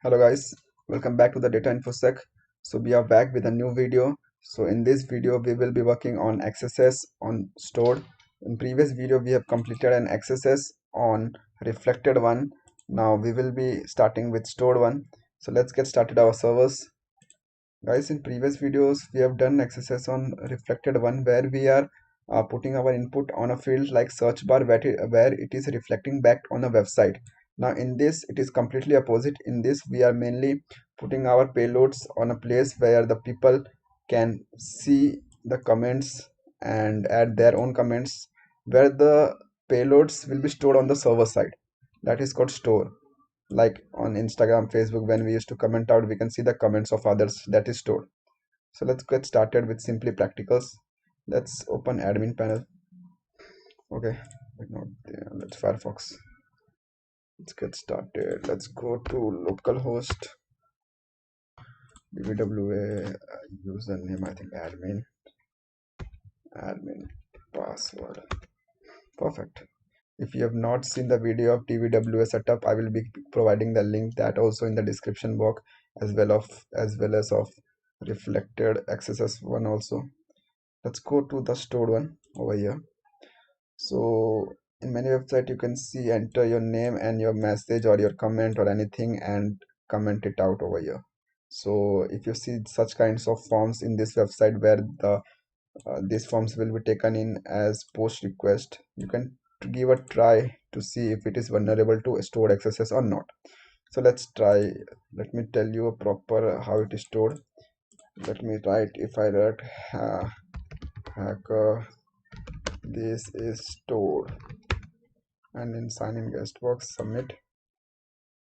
Hello guys, welcome back to the DataInfoSec. So we are back with a new video. So in this video we will be working on XSS on stored. In previous video we have completed an XSS on reflected one. Now we will be starting with stored one. So let's get started our servers. Guys, in previous videos we have done XSS on reflected one where we are putting our input on a field like search bar where it is reflecting back on a website. Now in this it is completely opposite. In this we are mainly putting our payloads on a place where the people can see the comments and add their own comments, where the payloads will be stored on the server side. That is called store. Like on Instagram, Facebook, when we used to comment out, we can see the comments of others. That is stored. So let's get started with simply practicals. Let's open admin panel. Okay, not there. Let's Firefox. Let's get started. Let's go to localhost DVWA username. I think admin password. Perfect. If you have not seen the video of DVWA setup, I will be providing the link that also in the description box, as well as of reflected XSS one also. Let's go to the stored one over here. So in many websites you can see enter your name and your message or your comment or anything and comment it out over here. So if you see such kinds of forms in this website where these forms will be taken in as post request, you can give a try to see if it is vulnerable to stored XSS or not. So let's try. Let me tell you a proper how it is stored. Let me write. If I write hacker, this is stored, and in sign in guest box submit.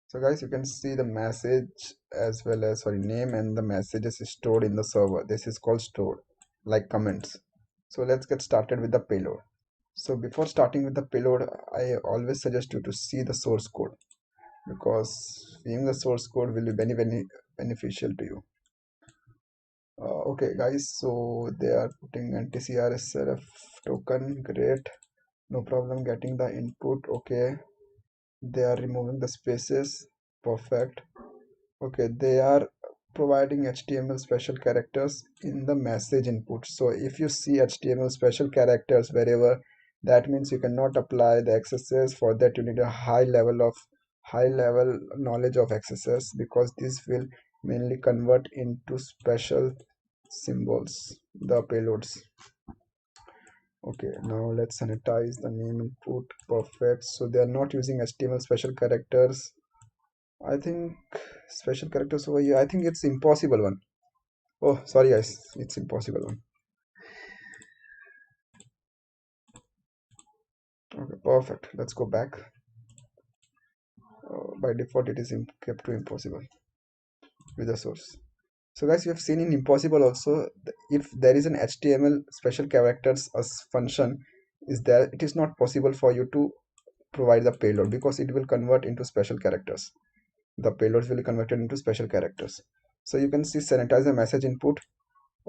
So guys, you can see the message as well as name and the messages is stored in the server. This is called stored, like comments. So let's get started with the payload. So before starting with the payload, I always suggest you to see the source code, because seeing the source code will be very beneficial to you. Okay guys, so they are putting anti-CRSRF token, great, no problem getting the input. Okay, they are removing the spaces, perfect. Okay, they are providing HTML special characters in the message input. So if you see HTML special characters wherever, that means you cannot apply the XSS. For that you need a high level knowledge of XSS, because this will mainly convert into special symbols, the payloads. Okay, now let's sanitize the name input, perfect. So they are not using HTML special characters. I think special characters over here, I think it's impossible one. Oh, sorry guys, it's impossible one. Okay, perfect. Let's go back. By default, it is kept to impossible with the source. So guys, you have seen in impossible also, if there is an HTML special characters as function is there, it is not possible for you to provide the payload, because it will convert into special characters. The payloads will be converted into special characters. So you can see sanitize the message input.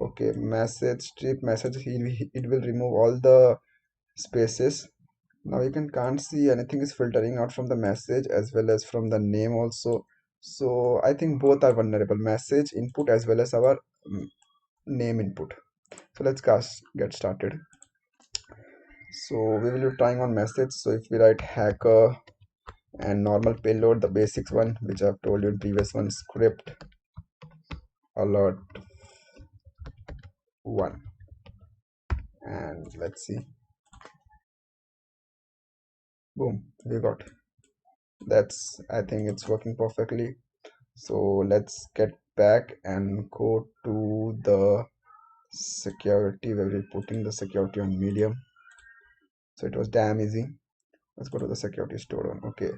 Okay, message strip message, it will remove all the spaces. Now you can't see anything is filtering out from the message as well as from the name also. So I think both are vulnerable, message input as well as our name input. So let's get started. So we will be trying on message. So if we write hacker and normal payload, the basics one which I've told you in previous one, script alert one, and let's see, boom, we got. That's, I think it's working perfectly. So let's get back and go to the security where we're putting the security on medium. So it was damn easy. Let's go to the security store one. Okay,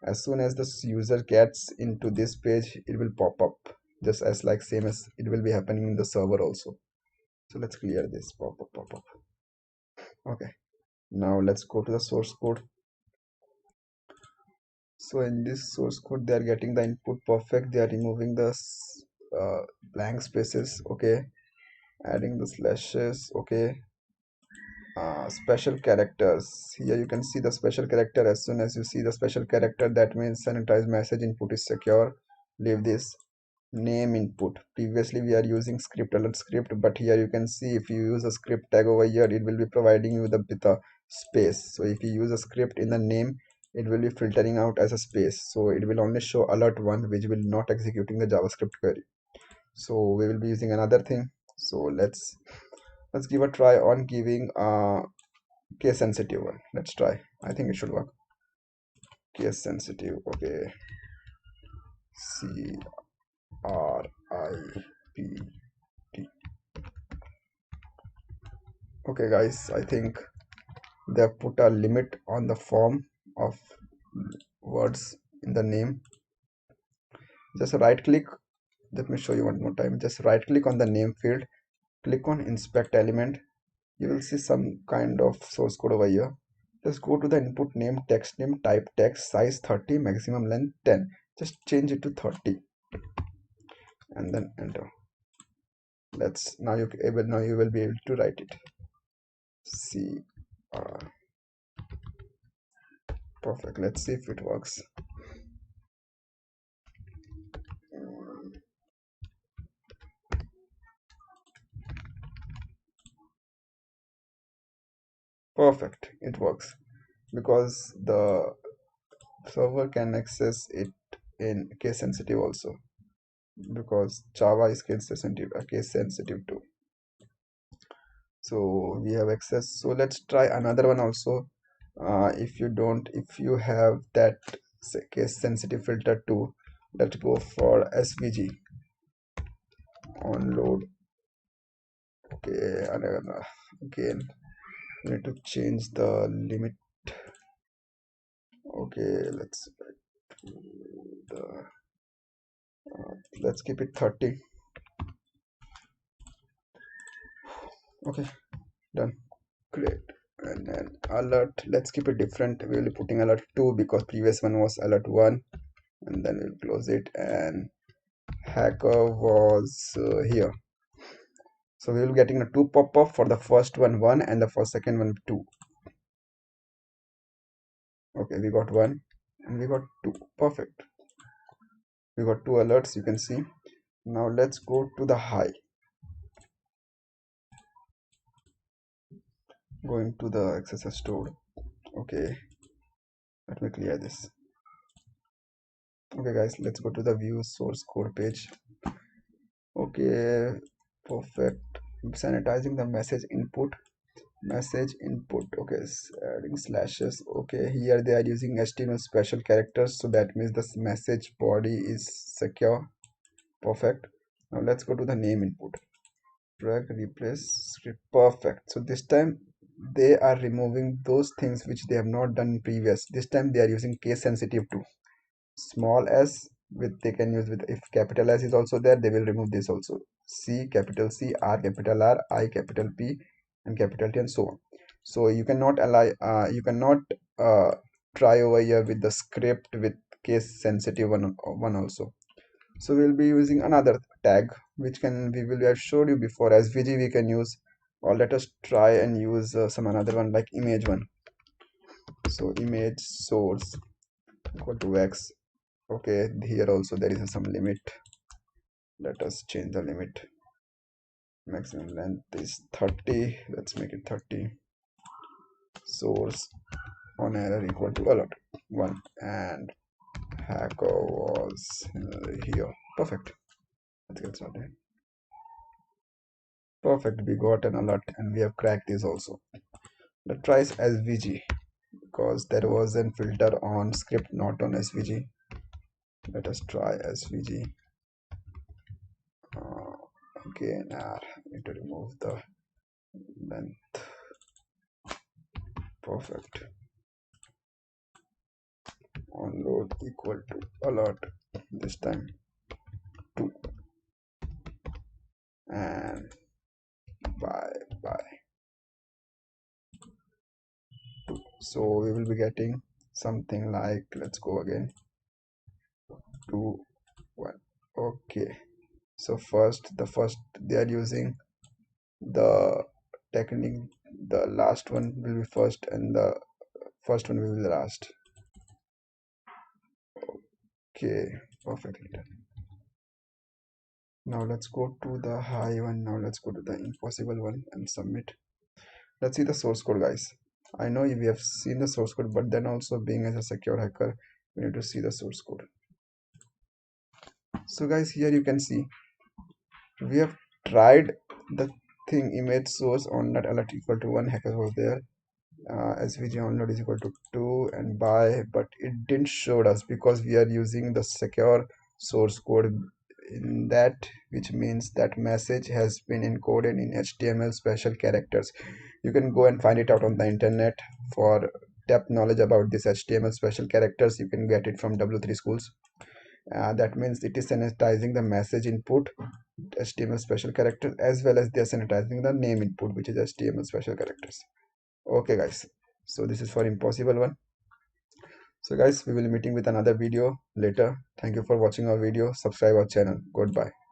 as soon as the user gets into this page, it will pop up just as like same as it will be happening in the server also. So let's clear this pop up. Okay, now let's go to the source code. So in this source code, they are getting the input perfect. They are removing the blank spaces. Okay, adding the slashes. Okay, special characters. Here you can see the special character. As soon as you see the special character, that means sanitized message input is secure. leave this name input. Previously we are using script alert script, but here you can see if you use a script tag over here, it will be providing you with a space. So if you use a script in the name, it will be filtering out as a space, so it will only show alert one, which will not executing the JavaScript query. So we will be using another thing. So let's give a try on giving a case sensitive one. Let's try. I think it should work. Case sensitive. Okay, CRIPT. Okay guys, I think they have put a limit on the form of words in the name. Just right click. Let me show you one more time. Just right click on the name field, click on inspect element. You will see some kind of source code over here. Just go to the input name, text name, type text, size 30, maximum length 10. Just change it to 30 and then enter. Now you will be able to write it. C Perfect. Let's see if it works. Perfect, it works because the server can access it in case sensitive also, because Java is case sensitive too. So we have access. So let's try another one also. If you have that case sensitive filter too, let's go for SVG on load. Okay, again we need to change the limit. Okay, let's keep it 30. Okay, done. Great. And then alert, let's keep it different. We will be putting alert 2 because previous one was alert 1, and then we'll close it. And hacker was here, so we will be getting a 2 pop-up for the first one 1 and the first second one 2. Okay, we got 1 and we got 2. Perfect, we got 2 alerts, you can see. Now let's go to the high. Going to the XSS store. Okay, let me clear this. Okay guys, let's go to the view source code page. Okay, perfect. Sanitizing the message input. Okay, adding slashes. Okay, here they are using HTML special characters, so that means the message body is secure. Perfect. Now let's go to the name input. Drag, replace script. Perfect. So this time they are removing those things which they have not done in previous. This time they are using case sensitive too. Small s with they can use with, if capital S is also there, they will remove this also. C, capital C, R, capital R, I, capital P, and capital T, and so on. So you cannot try over here with the script with case sensitive one also. So we'll be using another tag which I've showed you before. SVG we can use, or let us try and use some another one like image one. So image source equal to x. Okay, here also there is some limit. Let us change the limit. Maximum length is 30. Let's make it 30. Source on error equal to alert 1, and hacker was here. Perfect. Let's get started. Perfect, we got an alert and we have cracked this also. Let's try SVG because there was a filter on script, not on SVG. Let us try SVG. Okay, now I need to remove the length. Perfect. On load equal to alert, this time 2, and bye 2. So we will be getting something like, let's go again, 2 1. Okay, so the first they are using the technique, the last one will be first and the first one will be the last. Okay, perfectly done. Now let's go to the high one. Now let's go to the impossible one and submit. Let's see the source code, guys. I know we have seen the source code, but then also being as a secure hacker, we need to see the source code. So guys, here you can see we have tried the thing image source on net alert equal to 1 hacker was there, svg onload is equal to 2 and by, but it didn't show us because we are using the secure source code in that, which means that message has been encoded in HTML special characters. You can go and find it out on the internet. For depth knowledge about this HTML special characters, you can get it from W3 schools. That means it is sanitizing the message input HTML special characters, as well as they are sanitizing the name input, which is HTML special characters. Okay guys, so this is for impossible one. So guys, we will be meeting with another video later. Thank you for watching our video. Subscribe our channel. Goodbye.